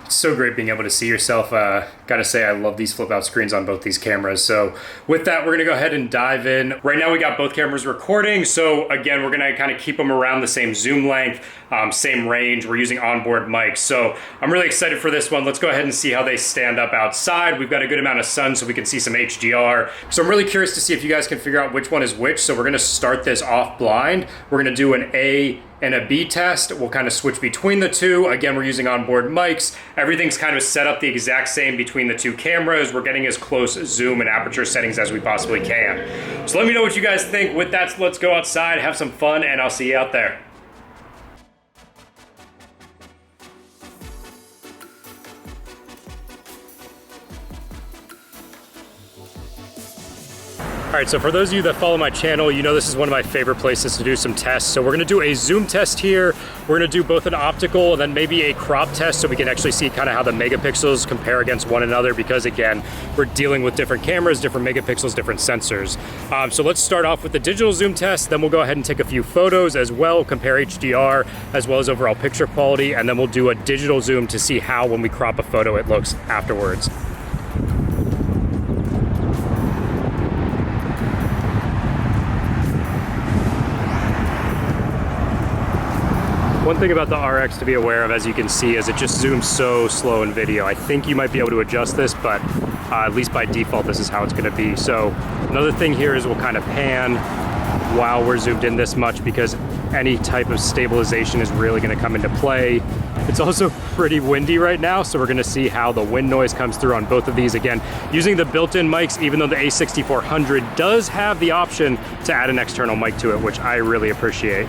It's so great being able to see yourself. Gotta say, I love these flip out screens on both these cameras. So with that, we're gonna go ahead and dive in. Right now we got both cameras recording. So again, we're gonna kind of keep them around the same zoom length, same range. We're using onboard mics. So I'm really excited for this one. Let's go ahead and see how they stand up outside. We've got a good amount of sun so we can see some HDR. So I'm really curious to see if you guys can figure out which one is which. So we're gonna start this off blind. We're gonna do an A and a B test. We'll kind of switch between the two. Again, we're using onboard mics. Everything's kind of set up the exact same between the two cameras. We're getting as close zoom and aperture settings as we possibly can. So let me know what you guys think. With that, let's go outside, have some fun, and I'll see you out there. All right, so for those of you that follow my channel, you know this is one of my favorite places to do some tests. So we're gonna do a zoom test here. We're gonna do both an optical and then maybe a crop test so we can actually see kind of how the megapixels compare against one another, because again, we're dealing with different cameras, different megapixels, different sensors. So let's start off with the digital zoom test, then we'll go ahead and take a few photos as well, compare HDR as well as overall picture quality, and then we'll do a digital zoom to see how when we crop a photo it looks afterwards. One thing about the RX to be aware of, as you can see, is it just zooms so slow in video. I think you might be able to adjust this, but at least by default, this is how it's gonna be. So another thing here is we'll kind of pan while we're zoomed in this much, because any type of stabilization is really gonna come into play. It's also pretty windy right now, so we're gonna see how the wind noise comes through on both of these. Again, using the built-in mics, even though the A6400 does have the option to add an external mic to it, which I really appreciate.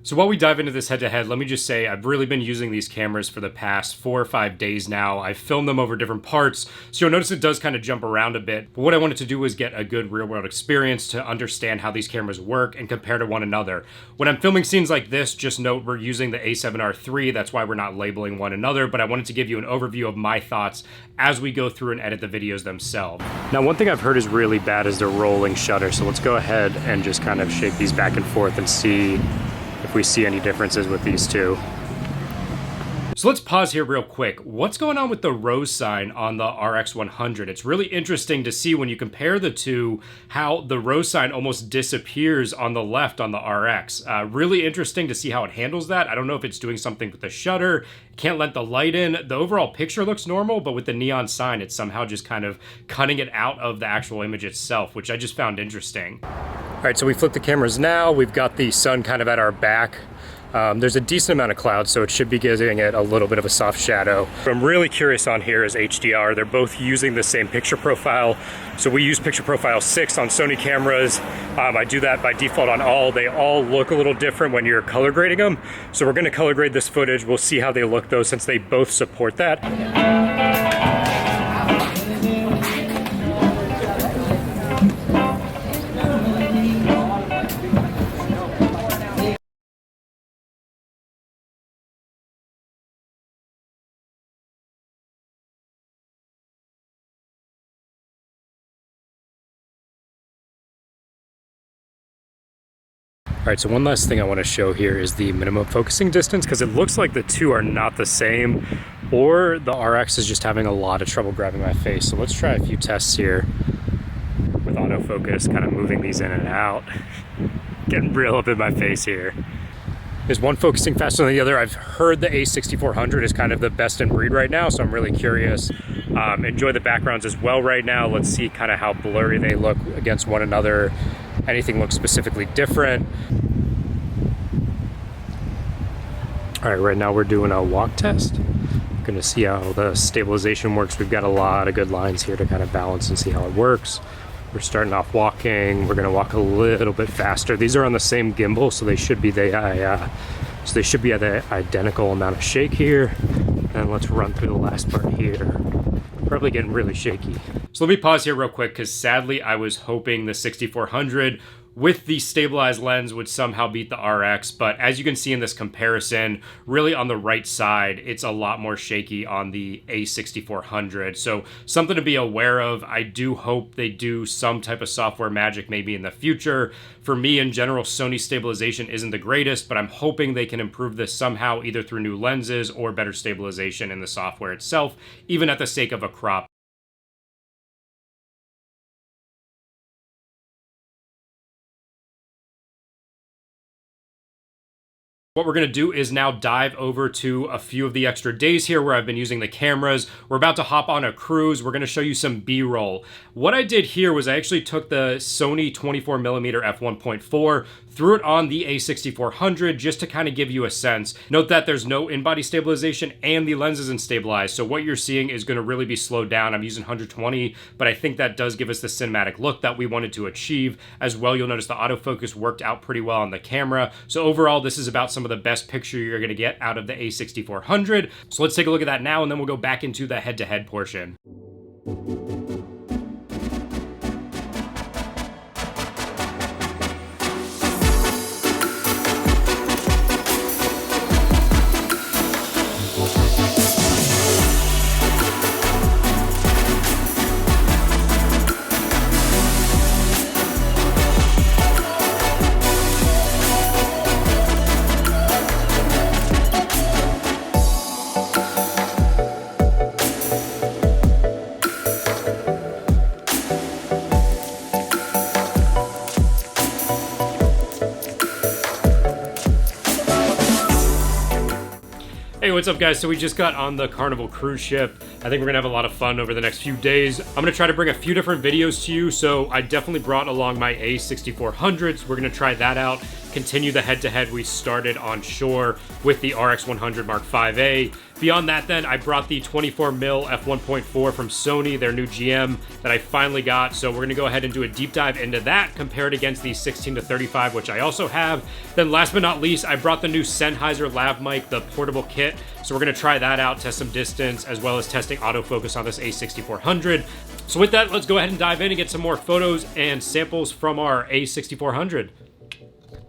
So while we dive into this head-to-head, let me just say I've really been using these cameras for the past 4 or 5 days now. I've filmed them over different parts, so you'll notice it does kind of jump around a bit. But what I wanted to do was get a good real-world experience to understand how these cameras work and compare to one another. When I'm filming scenes like this, just note we're using the A7R III, that's why we're not labeling one another, but I wanted to give you an overview of my thoughts as we go through and edit the videos themselves. Now, one thing I've heard is really bad is the rolling shutter, so let's go ahead and just kind of shake these back and forth and see if we see any differences with these two. So let's pause here real quick. What's going on with the rose sign on the RX100? It's really interesting to see when you compare the two, how the rose sign almost disappears on the left on the RX. Really interesting to see how it handles that. I don't know if it's doing something with the shutter, can't let the light in. The overall picture looks normal, but with the neon sign, it's somehow just kind of cutting it out of the actual image itself, which I just found interesting. All right, so we flip the cameras now. We've got the sun kind of at our back. There's a decent amount of clouds, so it should be giving it a little bit of a soft shadow. What I'm really curious on here is HDR. They're both using the same picture profile. So we use picture profile 6 on Sony cameras. I do that by default on all. They all look a little different when you're color grading them. So we're gonna color grade this footage. We'll see how they look though, since they both support that. All right, so one last thing I want to show here is the minimum focusing distance, because it looks like the two are not the same, or the RX is just having a lot of trouble grabbing my face. So let's try a few tests here with autofocus, kind of moving these in and out, getting real up in my face here. Is one focusing faster than the other? I've heard the A6400 is kind of the best in breed right now, so I'm really curious. Enjoy the backgrounds as well right now. Let's see kind of how blurry they look against one another. Anything looks specifically different. All right, right now we're doing a walk test. Gonna see how the stabilization works. We've got a lot of good lines here to kind of balance and see how it works. We're starting off walking. We're gonna walk a little bit faster. These are on the same gimbal, so they should be at the identical amount of shake here. And let's run through the last part here. Probably getting really shaky. So let me pause here real quick, because sadly I was hoping the 6400 with the stabilized lens would somehow beat the RX, but as you can see in this comparison, really on the right side, it's a lot more shaky on the A6400. So something to be aware of. I do hope they do some type of software magic maybe in the future. For me, in general, Sony stabilization isn't the greatest, but I'm hoping they can improve this somehow, either through new lenses or better stabilization in the software itself, even at the sake of a crop. What we're going to do is now dive over to a few of the extra days here where I've been using the cameras. We're about to hop on a cruise. We're going to show you some B-roll. What I did here was I actually took the Sony 24mm f1.4, threw it on the A6400 just to kind of give you a sense. Note that there's no in-body stabilization and the lens isn't stabilized, so what you're seeing is going to really be slowed down. I'm using 120, but I think that does give us the cinematic look that we wanted to achieve. As well, you'll notice the autofocus worked out pretty well on the camera. So overall, this is about some of the best picture you're going to get out of the A6400. So let's take a look at that now, and then we'll go back into the head-to-head portion. Hey, what's up guys? So we just got on the Carnival cruise ship. I think we're gonna have a lot of fun over the next few days. I'm gonna try to bring a few different videos to you, so I definitely brought along my A6400s. We're gonna try that out, continue the head-to-head we started on shore with the RX100 Mark VA. Beyond that then, I brought the 24mm f1.4 from Sony, their new GM that I finally got. So we're gonna go ahead and do a deep dive into that, compare it against the 16-35, which I also have. Then last but not least, I brought the new Sennheiser lav mic, the portable kit. So we're gonna try that out, test some distance, as well as testing autofocus on this A6400. So with that, let's go ahead and dive in and get some more photos and samples from our A6400.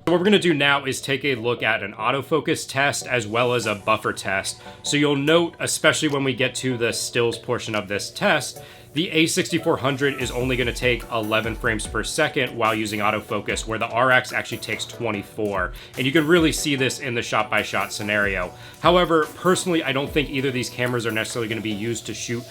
So what we're going to do now is take a look at an autofocus test as well as a buffer test. So you'll note, especially when we get to the stills portion of this test, the A6400 is only going to take 11 frames per second while using autofocus, where the RX actually takes 24. And you can really see this in the shot-by-shot scenario. However, personally, I don't think either of these cameras are necessarily going to be used to shoot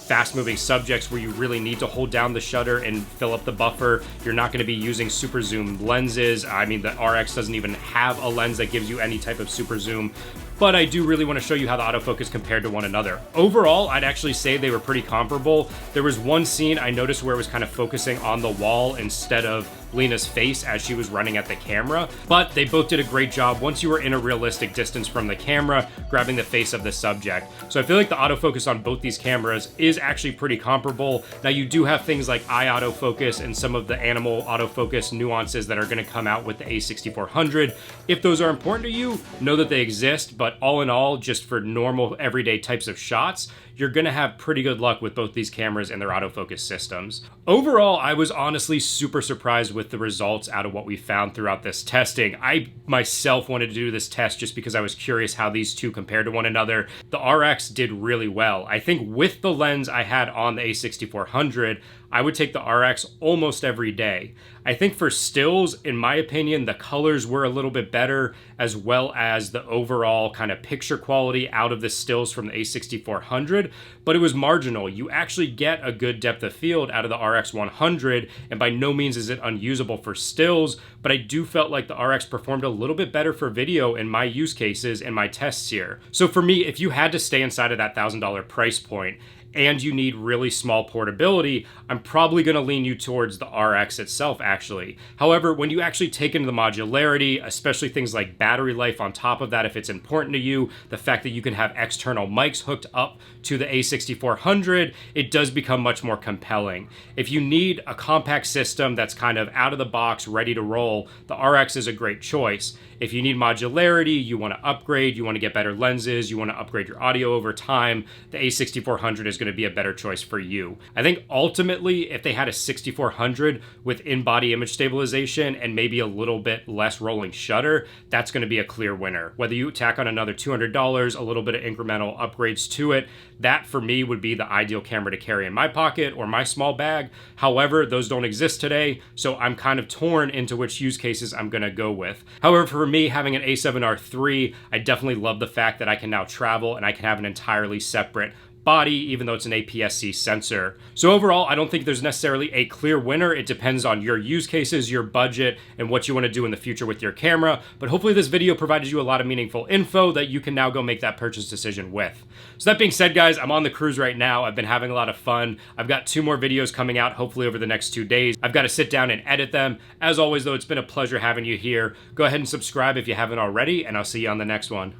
fast-moving subjects where you really need to hold down the shutter and fill up the buffer. You're not going to be using super zoom lenses. I mean, the RX doesn't even have a lens that gives you any type of super zoom. But I do really want to show you how the autofocus compared to one another. Overall, I'd actually say they were pretty comparable. There was one scene I noticed where it was kind of focusing on the wall instead of Lena's face as she was running at the camera, but they both did a great job once you were in a realistic distance from the camera, grabbing the face of the subject. So I feel like the autofocus on both these cameras is actually pretty comparable. Now you do have things like eye autofocus and some of the animal autofocus nuances that are going to come out with the A6400. If those are important to you, know that they exist, but all in all, just for normal everyday types of shots, you're gonna have pretty good luck with both these cameras and their autofocus systems. Overall, I was honestly super surprised with the results out of what we found throughout this testing. I myself wanted to do this test just because I was curious how these two compared to one another. The RX did really well. I think with the lens I had on the A6400, I would take the RX almost every day. I think for stills, in my opinion, the colors were a little bit better, as well as the overall kind of picture quality out of the stills from the A6400, but it was marginal. You actually get a good depth of field out of the RX100, and by no means is it unusable for stills, but I do felt like the RX performed a little bit better for video in my use cases and my tests here. So for me, if you had to stay inside of that $1,000 price point, and you need really small portability, I'm probably going to lean you towards the RX itself, actually. However, when you actually take into the modularity, especially things like battery life on top of that, if it's important to you, the fact that you can have external mics hooked up to the A6400, it does become much more compelling. If you need a compact system that's kind of out of the box, ready to roll, the RX is a great choice. If you need modularity, you want to upgrade, you want to get better lenses, you want to upgrade your audio over time, the A6400 is is going to be a better choice for you. I think ultimately, if they had a 6400 with in-body image stabilization and maybe a little bit less rolling shutter, that's going to be a clear winner. Whether you tack on another $200, a little bit of incremental upgrades to it, that for me would be the ideal camera to carry in my pocket or my small bag. However, those don't exist today, so I'm kind of torn into which use cases I'm going to go with. However, for me, having an A7R III, I definitely love the fact that I can now travel and I can have an entirely separate body, even though it's an APS-C sensor. So overall, I don't think there's necessarily a clear winner. It depends on your use cases, your budget, and what you want to do in the future with your camera. But hopefully this video provided you a lot of meaningful info that you can now go make that purchase decision with. So that being said, guys, I'm on the cruise right now. I've been having a lot of fun. I've got 2 more videos coming out, hopefully over the next 2 days. I've got to sit down and edit them. As always, though, it's been a pleasure having you here. Go ahead and subscribe if you haven't already, and I'll see you on the next one.